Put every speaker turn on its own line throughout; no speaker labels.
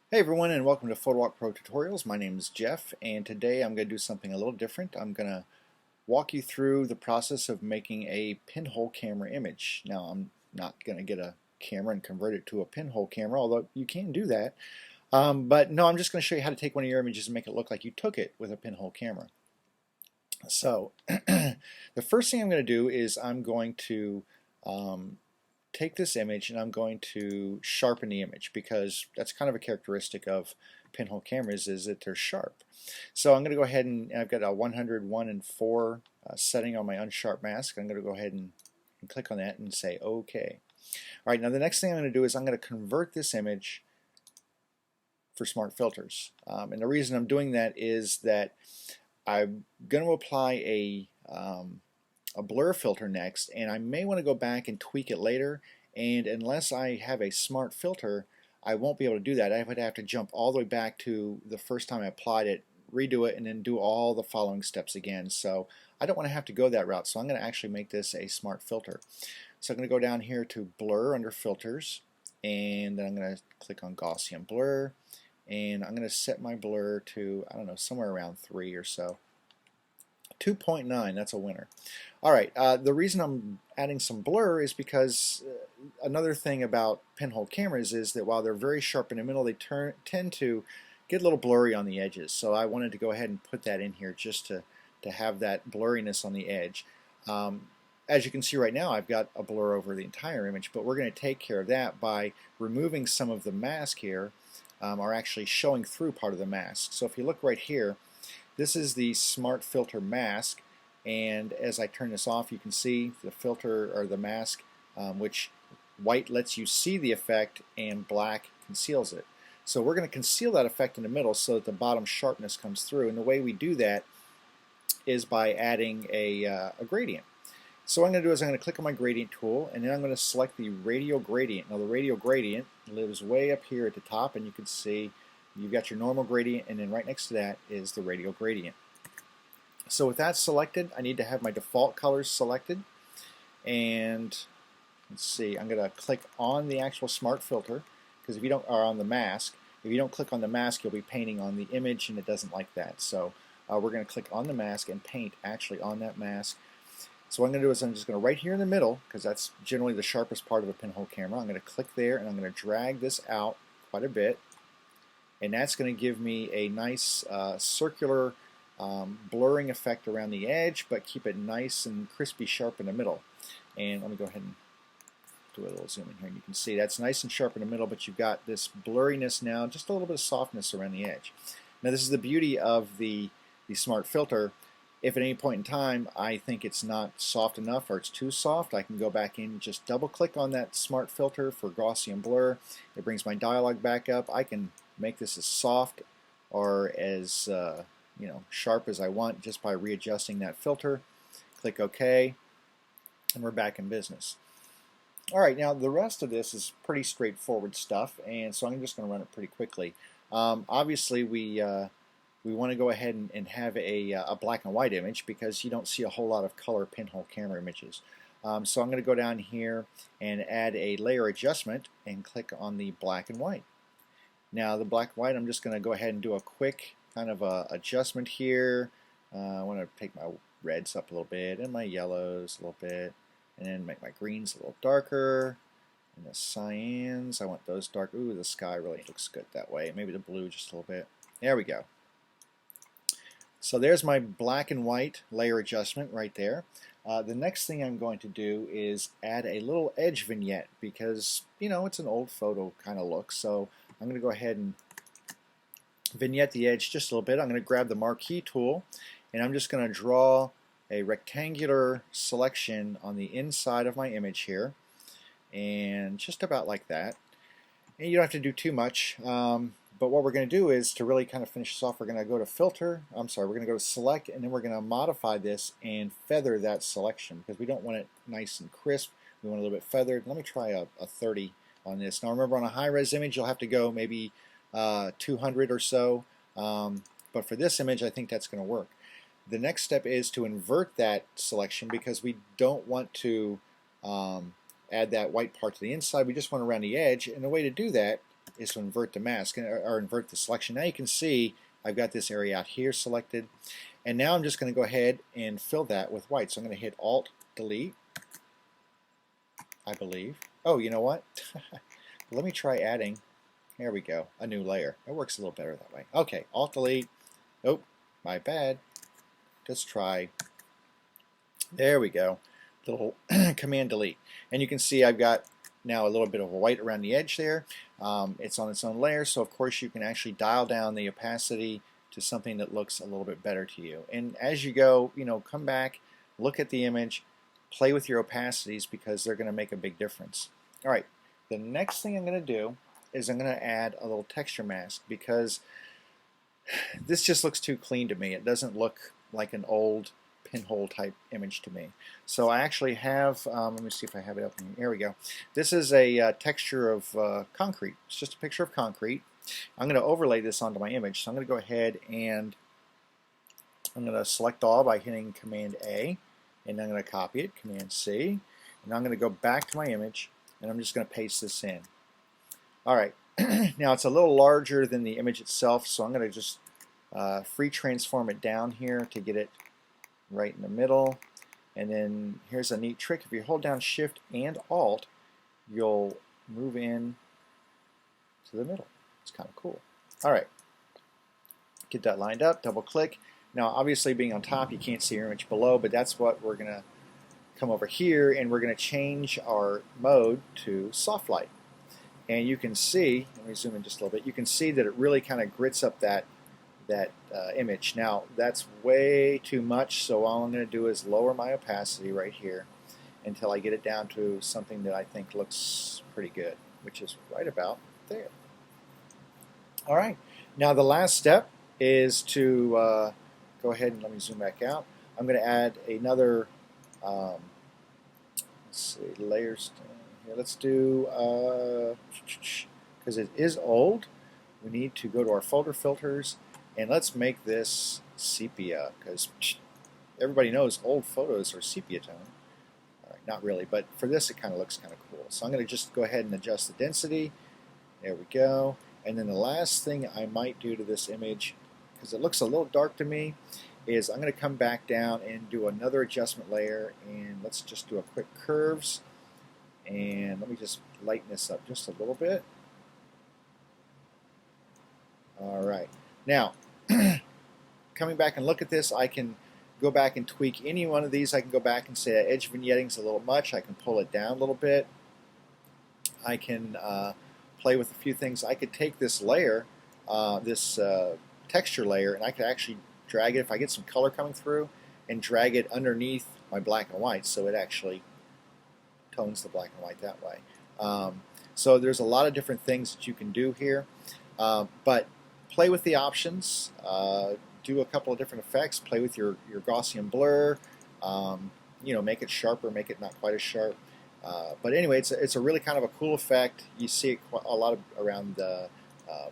Hey everyone, and welcome to PhotoWalk Pro Tutorials. My name is Jeff, and today I'm going to do something a little different. I'm going to walk you through the process of making a pinhole camera image. Now, I'm not going to get a camera and convert it to a pinhole camera, although you can do that. But no, I'm just going to show you how to take one of your images and make it look like you took it with a pinhole camera. So, the first thing I'm going to do is I'm going to take this image and I'm going to sharpen the image, because that's kind of a characteristic of pinhole cameras, is that they're sharp. So I'm going to go ahead and I've got a 101 and 4 setting on my unsharp mask. I'm going to go ahead and click on that and say OK. Alright, now the next thing I'm going to do is I'm going to convert this image for smart filters. And the reason I'm doing that is that I'm going to apply a blur filter next, and I may want to go back and tweak it later, and unless I have a smart filter I won't be able to do that. I would have to jump all the way back to the first time I applied it, redo it, and then do all the following steps again. So I don't want to have to go that route, so I'm going to actually make this a smart filter. So I'm going to go down here to blur under filters, and then I'm going to click on Gaussian blur, and I'm going to set my blur to, I don't know, somewhere around 3 or so. 2.9, that's a winner. Alright, the reason I'm adding some blur is because another thing about pinhole cameras is that while they're very sharp in the middle, they tend to get a little blurry on the edges. So I wanted to go ahead and put that in here just to have that blurriness on the edge. As you can see right now, I've got a blur over the entire image, but we're going to take care of that by removing some of the mask here, or actually showing through part of the mask. So if you look right here, this is the smart filter mask, and as I turn this off you can see the filter, or the mask, which white lets you see the effect and black conceals it. So we're going to conceal that effect in the middle so that the bottom sharpness comes through, and the way we do that is by adding a gradient. So what I'm going to do is I'm going to click on my gradient tool, and then I'm going to select the radial gradient. Now the radial gradient lives way up here at the top, and you can see you've got your normal gradient, and then right next to that is the radial gradient. So with that selected, I need to have my default colors selected, and let's see, I'm going to click on the actual smart filter, because if you don't, or on the mask, if you don't click on the mask you'll be painting on the image and it doesn't like that. So we're going to click on the mask and paint actually on that mask. So what I'm going to do is I'm just going to, right here in the middle, because that's generally the sharpest part of a pinhole camera, I'm going to click there and I'm going to drag this out quite a bit. And that's going to give me a nice circular blurring effect around the edge, but keep it nice and crispy sharp in the middle. And let me go ahead and do a little zoom in here, and you can see that's nice and sharp in the middle, but you've got this blurriness now, just a little bit of softness around the edge. Now this is the beauty of the smart filter. If at any point in time I think it's not soft enough or it's too soft, I can go back in and just double click on that smart filter for Gaussian blur. It brings my dialog back up. I can make this as soft or as sharp as I want just by readjusting that filter. Click OK, and we're back in business. Alright, now the rest of this is pretty straightforward stuff, and so I'm just going to run it pretty quickly. Obviously we want to go ahead and have a black and white image, because you don't see a whole lot of color pinhole camera images. So I'm going to go down here and add a layer adjustment and click on the black and white. Now the black and white, I'm just going to go ahead and do a quick kind of adjustment here. I want to take my reds up a little bit and my yellows a little bit, and then make my greens a little darker, and the cyans, I want those dark. Ooh, the sky really looks good that way. Maybe the blue just a little bit. There we go. So there's my black and white layer adjustment right there. The next thing I'm going to do is add a little edge vignette, because it's an old photo kind of look. So I'm going to go ahead and vignette the edge just a little bit. I'm going to grab the marquee tool, and I'm just going to draw a rectangular selection on the inside of my image here, and just about like that. And you don't have to do too much, but what we're going to do is, to really kind of finish this off, we're going to go to filter, we're going to go to select, and then we're going to modify this and feather that selection, because we don't want it nice and crisp, we want it a little bit feathered. Let me try a 30 on this. Now remember, on a high-res image you'll have to go maybe 200 or so, but for this image I think that's going to work. The next step is to invert that selection, because we don't want to add that white part to the inside, we just want around the edge, and the way to do that is to invert the mask or invert the selection. Now you can see I've got this area out here selected, and now I'm just going to go ahead and fill that with white. So I'm going to hit Alt Delete, I believe. Oh, you know what? Let me try adding. There we go, a new layer. It works a little better that way. Okay, Alt Delete. Oh, my bad. Let's try. There we go. Little Command Delete, and you can see I've got now a little bit of a white around the edge there. It's on its own layer, so of course you can actually dial down the opacity to something that looks a little bit better to you. And as you go, come back, look at the image, play with your opacities because they're going to make a big difference. All right, the next thing I'm going to do is I'm going to add a little texture mask because this just looks too clean to me. It doesn't look like an old pinhole type image to me. So I actually have, let me see if I have it up here. Here we go. This is a texture of concrete. It's just a picture of concrete. I'm going to overlay this onto my image. So I'm going to go ahead and I'm going to select all by hitting Command A, and I'm going to copy it, Command C, and I'm going to go back to my image, and I'm just going to paste this in. All right. Now it's a little larger than the image itself, so I'm going to just free transform it down here to get it right in the middle. And then here's a neat trick. If you hold down Shift and Alt, you'll move in to the middle. It's kind of cool. All right, get that lined up, double click. Now obviously being on top you can't see your image below, but that's what we're going to come over here, and we're going to change our mode to soft light. And you can see, let me zoom in just a little bit, you can see that it really kind of grits up that image. Now that's way too much, so all I'm going to do is lower my opacity right here until I get it down to something that I think looks pretty good, which is right about there. All right, now the last step is to go ahead and let me zoom back out. I'm going to add another let's see, layers here. Let's do because it is old, we need to go to our folder filters. And let's make this sepia, because everybody knows old photos are sepia tone. All right, not really, but for this it kind of looks kind of cool. So I'm going to just go ahead and adjust the density. There we go. And then the last thing I might do to this image, because it looks a little dark to me, is I'm going to come back down and do another adjustment layer. And let's just do a quick curves. And let me just lighten this up just a little bit. All right. Now, coming back and look at this, I can go back and tweak any one of these. I can go back and say edge vignetting is a little much. I can pull it down a little bit. I can play with a few things. I could take this layer, this texture layer, and I could actually drag it, if I get some color coming through, and drag it underneath my black and white so it actually tones the black and white that way. So there's a lot of different things that you can do here. But play with the options, do a couple of different effects, play with your Gaussian blur, make it sharper, make it not quite as sharp. But anyway, it's a really kind of a cool effect. You see it a lot around the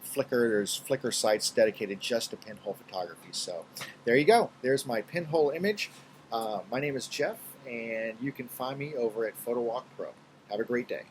Flickr. There's Flickr sites dedicated just to pinhole photography. So there you go. There's my pinhole image. My name is Jeff, and you can find me over at PhotoWalk Pro. Have a great day.